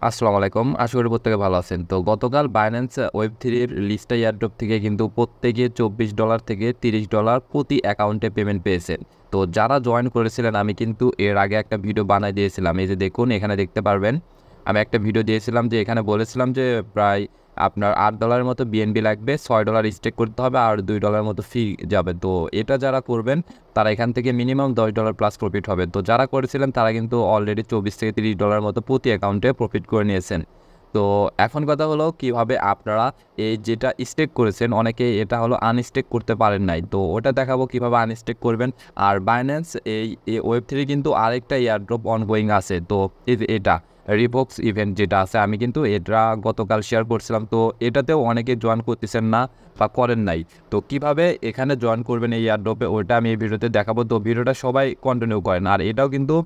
আসসালামু আলাইকুম। আশা করি প্রত্যেকে ভালো আছেন। তো গতকাল বাইন্যান্স ওয়েব3 এর লিস্টা এয়ারড্রপ থেকে কিন্তু প্রত্যেকে $24 থেকে $30 প্রতি অ্যাকাউন্টে পেমেন্ট পেয়েছেন। তো যারা জয়েন করেছিলেন আমি কিন্তু এর আগে একটা ভিডিও বানায় দিয়েছিলাম। এই যে দেখুন এখানে দেখতে পারবেন। আমি একটা ভিডিও দিয়েছিলাম যে এখানে বলেছিলাম যে প্রায় আপনার $8 মতো বিএনবি লাগবে, $6 স্টেক করতে হবে আর $2 মতো ফি যাবে। তো এটা যারা করবেন তারা এখান থেকে মিনিমাম $10 প্লাস প্রফিট হবে। তো যারা করেছিলেন তারা কিন্তু অলরেডি $24 থেকে $30 মতো প্রতি অ্যাকাউন্টে প্রফিট করে নিয়েছেন। তো এখন কথা হলো কিভাবে আপনারা এই যেটা স্টেক করেছেন, অনেকে এটা হলো আনস্টেক করতে পারেন নাই। তো ওটা দেখাবো কিভাবে আনস্টেক করবেন। আর বাইন্যান্স এই ওয়েব3 কিন্তু আরেকটা এয়ারড্রপ অনগোয়িং আছে। তো এই যে এটা রিভক্স ইভেন্ট যেটা আছে, আমি কিন্তু এটা গতকাল শেয়ার করছিলাম। তো এটাতেও অনেকে জয়েন করতেছেন না বা করেন নাই। তো কিভাবে এখানে জয়েন করবেন এই এয়ারড্রপে ওইটা আমি এই ভিডিওতে দেখাবো। তো ভিডিওটা সবাই কন্টিনিউ করেন। আর এটাও কিন্তু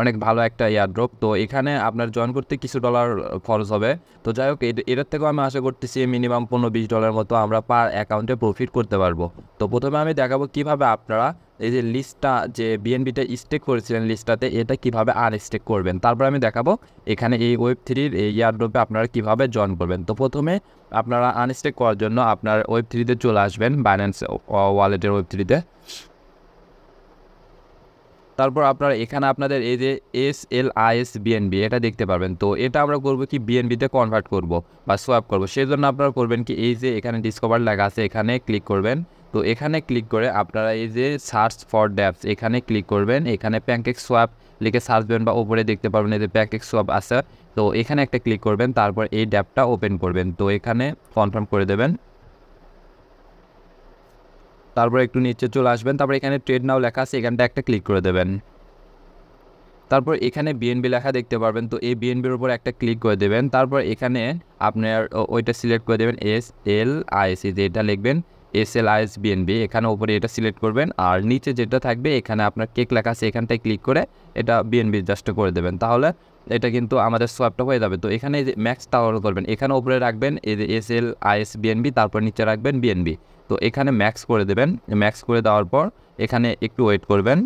অনেক ভালো একটা এয়ারড্রপ। তো এখানে আপনার জয়েন করতে কিছু ডলার খরচ হবে। তো যাই হোক এটার থেকেও আমি আশা করতেছি মিনিমাম $15-20 মতো আমরা পার অ্যাকাউন্টে প্রফিট করতে পারবো। তো প্রথমে আমি দেখাবো কিভাবে আপনারা এই যে লিস্টটা যে বিএনবিটা স্টেক করেছিলেন লিস্টটাতে এটা কিভাবে আনস্টেক করবেন। তারপর আমি দেখাবো এখানে এই ওয়েব3 এই এয়ারড্রপে আপনারা কিভাবে জয়েন করবেন। তো প্রথমে আপনারা আনস্টেক করার জন্য আপনার ওয়েব3তে চলে আসবেন, বাইন্যান্স ওয়ালেটের ওয়েব3তে। তারপর আপনারা এখানে আপনাদের এই যে SLIS বিএনবি এটা দেখতে পারবেন। তো এটা আমরা করব কি বিএনবিতে কনভার্ট করব বা সোয়াপ করব। সেই জন্য আপনারা করবেন কি এই যে এখানে ডিসকভার লেখা আছে এখানে ক্লিক করবেন। তো এখানে ক্লিক করে আপনারা এই যে সার্চ ফর ড্যাপস এখানে ক্লিক করবেন। এখানে প্যানকেক সোয়াপ লিখে সার্চ দেবেন বা উপরে দেখতে পারবেন এই যে প্যানকেক সোয়াপ আছে। তো এখানে একটা ক্লিক করবেন, তারপর এই ড্যাপটা ওপেন করবেন। তো এখানে কনফার্ম করে দেবেন। তারপর একটু নিচে চলে আসবেন, তারপর এখানে ট্রেড নাও লেখা আছে এখানটা একটা ক্লিক করে দেবেন। তারপর এখানে বিএনবি লেখা দেখতে পারবেন। তো এই বিএনবির উপর একটা ক্লিক করে দেবেন। তারপর এখানে আপনার ওইটা সিলেক্ট করে দেবেন SLIS, যে এটা লিখবেন SLIS বিএনবি, এখানে উপরে এটা সিলেক্ট করবেন। আর নিচে যেটা থাকবে এখানে আপনার কেক লেখা আছে এখানটায় ক্লিক করে এটা বিএনবি জাস্ট করে দেবেন। তাহলে এটা কিন্তু আমাদের সোয়াপটা হয়ে যাবে। তো এখানে এই যে ম্যাক্স তাহলে করবেন, এখানে উপরে রাখবেন এই যে SLIS বিএনবি, তারপর নিচে রাখবেন বিএনবি। তো এখানে ম্যাক্স করে দেবেন। ম্যাক্স করে দেওয়ার পর এখানে একটু ওয়েট করবেন।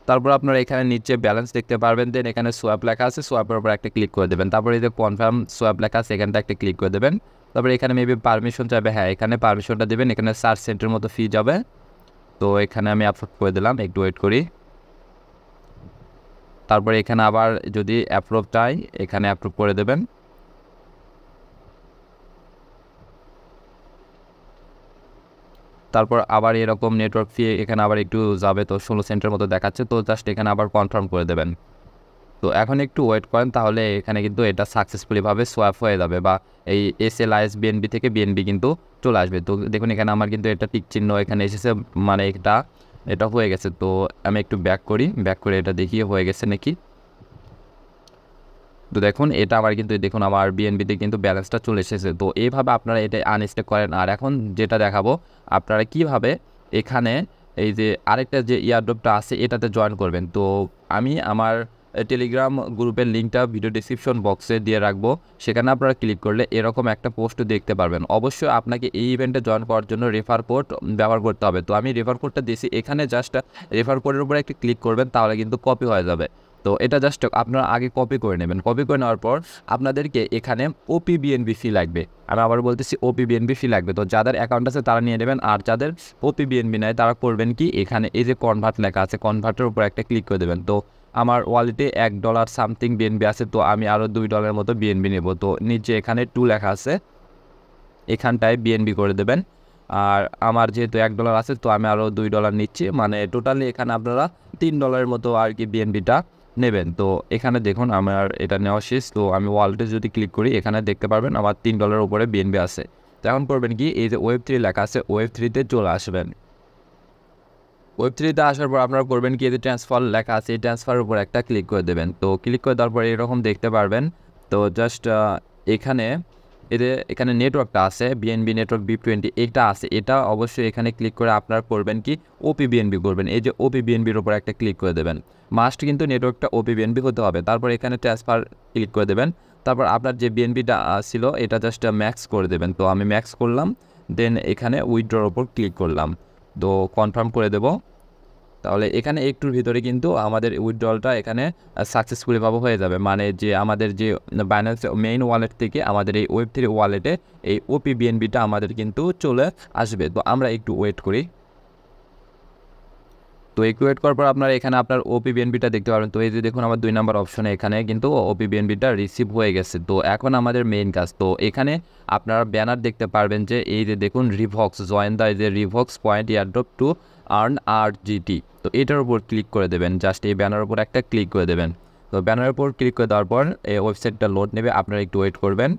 তারপর আপনারা এখানে নিচে ব্যালেন্স দেখতে পারবেন, দেন এখানে সোয়াপ লেখা আছে সোয়াপের উপর একটা ক্লিক করে দেবেন। তারপর এই যে কনফার্ম সোয়াপ লেখা আছে এখানটা একটা ক্লিক করে দেবেন। তারপরে এখানে মেবি পারমিশন চাইবে, হ্যাঁ এখানে পারমিশনটা দেবেন। এখানে 60 সেন্টের মতো ফি যাবে। তো এখানে আমি অ্যাপ্রুভ করে দিলাম, একটু ওয়েট করি। তারপরে এখানে আবার যদি অ্যাপ্রুভ চাই এখানে অ্যাপ্রুভ করে দেবেন। তারপর আবার এরকম নেটওয়ার্ক ফি এখানে আবার একটু যাবে, তো 16 সেন্টের মতো দেখাচ্ছে। তো জাস্ট এখানে আবার কনফার্ম করে দেবেন। তো এখন একটু ওয়েট করেন, তাহলে এখানে কিন্তু এটা সাকসেসফুলিভাবে সোয়াপ হয়ে যাবে বা এই SLIS বিএনবি থেকে বিএনবি কিন্তু চলে আসবে। তো দেখুন এখানে আমার কিন্তু এটা টিক চিহ্ন এখানে এসেছে, মানে এটা হয়ে গেছে। তো আমি একটু ব্যাক করি, ব্যাক করে এটা দেখি হয়ে গেছে নাকি। তো দেখুন এটা আমার কিন্তু দেখুন আমার বিএনবিতে কিন্তু ব্যালেন্সটা চলে এসেছে। তো এইভাবে আপনারা এটা আনস্টেক করেন। আর এখন যেটা দেখাবো আপনারা কিভাবে এখানে এই যে আরেকটা যে ইয়ারড্রপটা আছে এটাতে জয়েন করবেন। তো আমি আমার টেলিগ্রাম গ্রুপের লিঙ্কটা ভিডিও ডিসক্রিপশন বক্সে দিয়ে রাখবো, সেখানে আপনারা ক্লিক করলে এরকম একটা পোস্ট দেখতে পারবেন। অবশ্যই আপনাকে এই ইভেন্টে জয়েন করার জন্য রেফার কোড ব্যবহার করতে হবে। তো আমি রেফার কোডটা দিয়েছি, এখানে জাস্ট রেফার কোডের উপরে একটা ক্লিক করবেন, তাহলে কিন্তু কপি হয়ে যাবে। তো এটা জাস্ট আপনারা আগে কপি করে নেবেন। কপি করে নেওয়ার পর আপনাদেরকে এখানে OP-BNB ফি লাগবে। আমি আবার বলতেছি OP-BNB ফি লাগবে। তো যাদের অ্যাকাউন্ট আছে তারা নিয়ে নেবেন, আর যাদের OP-BNB নেয় তারা করবেন কি এখানে এই যে কনভার্ট লেখা আছে কনভার্টের উপর একটা ক্লিক করে দেবেন। তো আমার ওয়ালেটে $1 সামথিং বিএনবি আছে, তো আমি আরও $2 মতো বিএনবি নেব। তো নিচে এখানে 2 লেখা আছে এখানটায় বিএনবি করে দেবেন। আর আমার যেহেতু $1 আছে তো আমি আরও $2 নিচ্ছি, মানে টোটালি এখানে আপনারা $3 মতো আর কি বিএনবিটা নেবেন। তো এখানে দেখুন আমার এটা নেওয়া শেষ। তো আমি ওয়ালেটে যদি ক্লিক করি এখানে দেখতে পারবেন আমার $3 উপরে বিএনবি আছে। তো এখন করবেন কি এই যে ওয়েব3 লেখা আছে ওয়েব3তে চলে আসবেন। ওয়েব3তে আসার পর আপনারা করবেন কি এই যে ট্রান্সফার লেখা আছে এই ট্রান্সফারের উপর একটা ক্লিক করে দেবেন। তো ক্লিক করে দেওয়ার পরে এরকম দেখতে পারবেন। তো জাস্ট এখানে এখানে নেটওয়ার্কটা আছে বিএনবি নেটওয়ার্ক B20 এটা আছে, এটা অবশ্যই এখানে ক্লিক করে আপনারা করবেন কি OP-BNB করবেন। এই যে OP-BNBর উপর একটা ক্লিক করে দেবেন। মাস্ট কিন্তু নেটওয়ার্কটা OP-BNB হতে হবে। তারপর এখানে ট্রান্সফার ক্লিক করে দেবেন। তারপর আপনার যে বিএনবিটা ছিল এটা জাস্ট ম্যাক্স করে দেবেন। তো আমি ম্যাক্স করলাম, দেন এখানে উইথড্রর ওপর ক্লিক করলাম। তো কনফার্ম করে দেব। তাহলে এখানে একটুর ভিতরে কিন্তু আমাদের উইথড্রলটা এখানে সাকসেসফুলি ভাবে হয়ে যাবে, মানে যে আমাদের যে বাইন্যান্স মেইন ওয়ালেট থেকে আমাদের এই ওয়েব3 ওয়ালেটে এই ওপি বিএনবিটা আমাদের কিন্তু চলে আসবে। তো আমরা একটু ওয়েট করি। তো একটু ওয়েট করার পর আপনারা এখানে আপনার ওপি বিএনবিটা দেখতে পারবেন। তো এই যে দেখুন আমার 2 নাম্বার অপশনে এখানে কিন্তু ওপি বিএনবিটা রিসিভ হয়ে গেছে। তো এখন আমাদের মেইন কাজ, তো এখানে আপনারা ব্যানার দেখতে পারবেন যে এই যে দেখুন রিভক্স জয়েন দ্য যে রিভক্স পয়েন্ট এয়ারড্রপ টু আর্ন আরজিটি। তো এটার উপর ক্লিক করে দেবেন, জাস্ট এই ব্যানার উপর একটা ক্লিক করে দেবেন। তো ব্যানারের উপর ক্লিক করে দেওয়ার পর এই ওয়েবসাইটটা লোড নেবে, আপনারা একটু ওয়েট করবেন।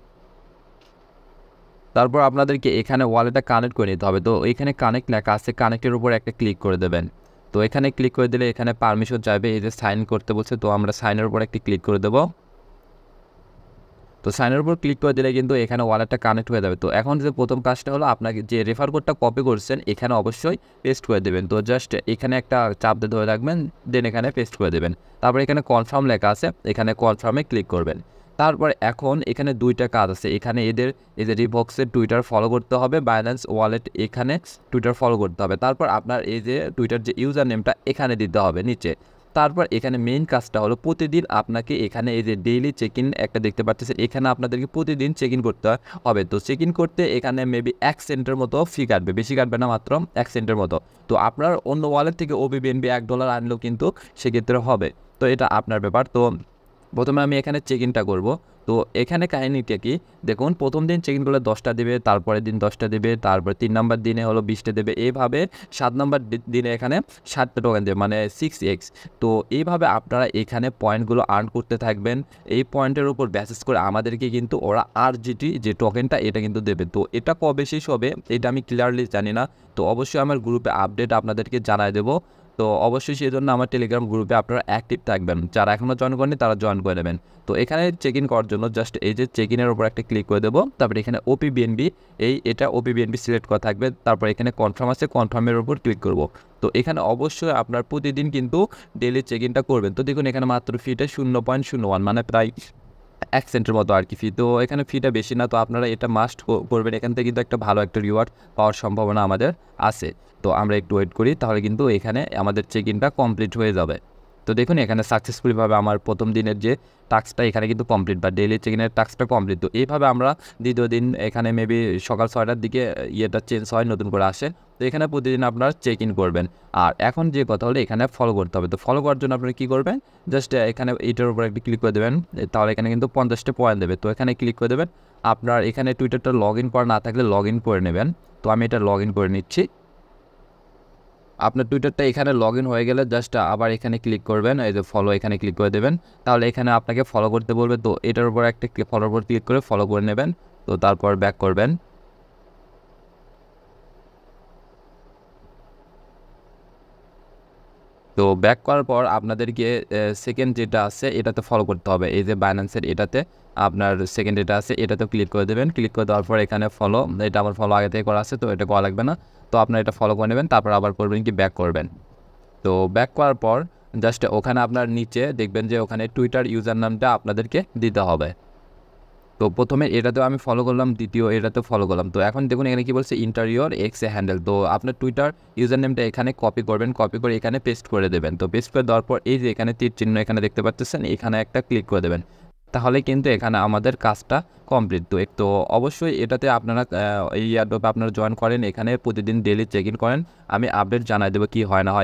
তারপর আপনাদেরকে এখানে ওয়ালেটটা কানেক্ট করে নিতে হবে। তো এখানে কানেক্ট লেখা আছে, কানেক্টের উপর একটা ক্লিক করে দেবেন। তো এখানে ক্লিক করে দিলে এখানে পারমিশন চাইবে, এই যে সাইন করতে বলছে, তো আমরা সাইনের উপর একটি ক্লিক করে দেবো। তো সাইনের উপর ক্লিক করে দিলে কিন্তু এখানে ওয়ালেটটা কানেক্ট হয়ে যাবে। তো এখন যে প্রথম কাজটা হলো, আপনাকে যে রেফার কোডটা কপি করছেন এখানে অবশ্যই পেস্ট করে দেবেন। তো জাস্ট এখানে একটা চাপ দিয়ে ধরে রাখবেন, দেন এখানে পেস্ট করে দেবেন। তারপর এখানে কনফার্ম লেখা আছে, এখানে কনফার্মে ক্লিক করবেন। তারপর এখন এখানে 2টা কাজ আছে, এখানে এই যে রিভক্সের টুইটার ফলো করতে হবে, বাইন্যান্স ওয়ালেট এখানে টুইটার ফলো করতে হবে। তারপর আপনার এই যে টুইটার যে ইউজার নেমটা এখানে দিতে হবে নিচে। তারপর এখানে মেইন কাজটা হলো প্রতিদিন আপনাকে এখানে এই যে ডেইলি চেক ইন একটা দেখতে পাচ্ছেন, এখানে আপনাদেরকে প্রতিদিন চেক ইন করতে হবে। তো চেক ইন করতে এখানে মেবি 1 সেন্টের মতো ফি কাটবে, বেশি কাটবে না, মাত্র 1 সেন্টের মতো। তো আপনার অন্য ওয়ালেট থেকে ওবিবিএনবি $1 আনলেও কিন্তু সেক্ষেত্রে হবে। তো এটা আপনার ব্যাপার। তো প্রথমে আমি এখানে চেক ইনটা করবো। তো এখানে কাহিনিটা কি দেখুন, প্রথম দিন চেক ইন করলে 10টা দেবে, তারপরের দিন 10টা দেবে, তারপর 3 নাম্বার দিনে হলো 20টা দেবে, এইভাবে 7 নাম্বার দিনে এখানে 60টা টোকেন দেবে, মানে 6x। তো এইভাবে আপনারা এখানে পয়েন্টগুলো আর্ন করতে থাকবেন। এই পয়েন্টের উপর বেসিস করে আমাদেরকে কিন্তু ওরা আরজিটি যে টোকেনটা এটা কিন্তু দেবে। তো এটা কবে শেষ হবে এটা আমি ক্লিয়ারলি জানি না, তো অবশ্যই আমার গ্রুপে আপডেট আপনাদেরকে জানাই দেবো। তো অবশ্যই সেই জন্য আমার টেলিগ্রাম গ্রুপে আপনারা অ্যাক্টিভ থাকবেন, যারা এখনও জয়েন করেনি তারা জয়েন করে নেবেন। তো এখানে চেক ইন করার জন্য জাস্ট এই যে চেক ইনের উপর একটা ক্লিক করে দেবো। তারপরে এখানে ওপি বিএনবি এটা ওপি বিএনবি সিলেক্ট করা থাকবে। তারপর এখানে কনফার্ম আছে, কনফার্মের উপর ক্লিক করব। তো এখানে অবশ্যই আপনার প্রতিদিন কিন্তু ডেলি চেক ইনটা করবেন। তো দেখুন এখানে মাত্র ফিটা 0.01, মানে প্রায় 1 সেন্টের মতো আর কি ফি। তো এখানে ফিটা বেশি না, তো আপনারা এটা মাস্ট করবেন, এখান থেকে কিন্তু একটা ভালো একটা রিওয়ার্ড পাওয়ার সম্ভাবনা আমাদের আছে। তো আমরা একটু ওয়েট করি, তাহলে কিন্তু এখানে আমাদের চেক ইনটা কমপ্লিট হয়ে যাবে। তো দেখুন এখানে সাকসেসফুলিভাবে আমার প্রথম দিনের যে টাস্কটা এখানে কিন্তু কমপ্লিট, বা ডেইলি চেক ইনের টাস্কটা কমপ্লিট। তো এইভাবে আমরা দ্বিতীয় দিন এখানে মেবি সকাল 6টার দিকে ইয়েটা চেঞ্জ হয়, নতুন করে আসে। তো এখানে প্রতিদিন আপনারা চেক ইন করবেন। আর এখন যে কথা হলো এখানে ফলো করতে হবে। তো ফলো করার জন্য আপনারা কী করবেন, জাস্ট এখানে এইটার উপর একটি ক্লিক করে দেবেন, তাহলে এখানে কিন্তু 50টা পয়েন্ট দেবে। তো এখানে ক্লিক করে দেবেন। আপনার এখানে টুইটারটা লগ ইন করা না থাকলে লগ ইন করে নেবেন। তো আমি এটা লগ ইন করে নিচ্ছি। আপনার টুইটারটা এখানে লগ ইন হয়ে গেলে জাস্ট আবার এখানে ক্লিক করবেন, এই যে ফলো এখানে ক্লিক করে দেবেন। তাহলে এখানে আপনাকে ফলো করতে বলবে, তো এটার উপর একটা ফলোর উপর ক্লিক করে ফলো করে নেবেন। তো তারপর ব্যাক করবেন। তো ব্যাক করার পর আপনাদেরকে সেকেন্ড যেটা আছে এটাতে ফলো করতে হবে, এই যে বাইন্যান্সের এটাতে আপনার সেকেন্ড এটা আছে এটাতে ক্লিক করে দেবেন। ক্লিক করে দেওয়ার পর এখানে ফলো, এটা আমার ফলো আগে থেকে করা আছে, তো এটা করা লাগবে না। তো আপনার এটা ফলো করে নেবেন, তারপর আবার করবেন কি ব্যাক করবেন। তো ব্যাক করার পর জাস্ট ওখানে আপনার নিচে দেখবেন যে ওখানে টুইটার ইউজার নামটা আপনাদেরকে দিতে হবে। তো প্রথমে এটাতেও আমি ফলো করলাম, দ্বিতীয় এটাতেও ফলো করলাম। তো এখন দেখুন এখানে কি বলছে, ইন্টারিয়র এক্স এ হ্যান্ডেল। তো আপনার টুইটার ইউজার নেমটা এখানে কপি করবেন, কপি করে এখানে পেস্ট করে দেবেন। তো পেস্ট করে দেওয়ার পর এই যে এখানে তীর চিহ্ন এখানে দেখতে পাচ্ছেন, এখানে একটা ক্লিক করে দেবেন। তাহলে কিন্তু এখানে আমাদের কাজটা কমপ্লিট। তো অবশ্যই এটাতে আপনারা এই অ্যাডোবে আপনারা জয়েন করেন, এখানে প্রতিদিন ডেলি চেক ইন করেন, আমি আপডেট জানাই দেবো কি হয় না হয়।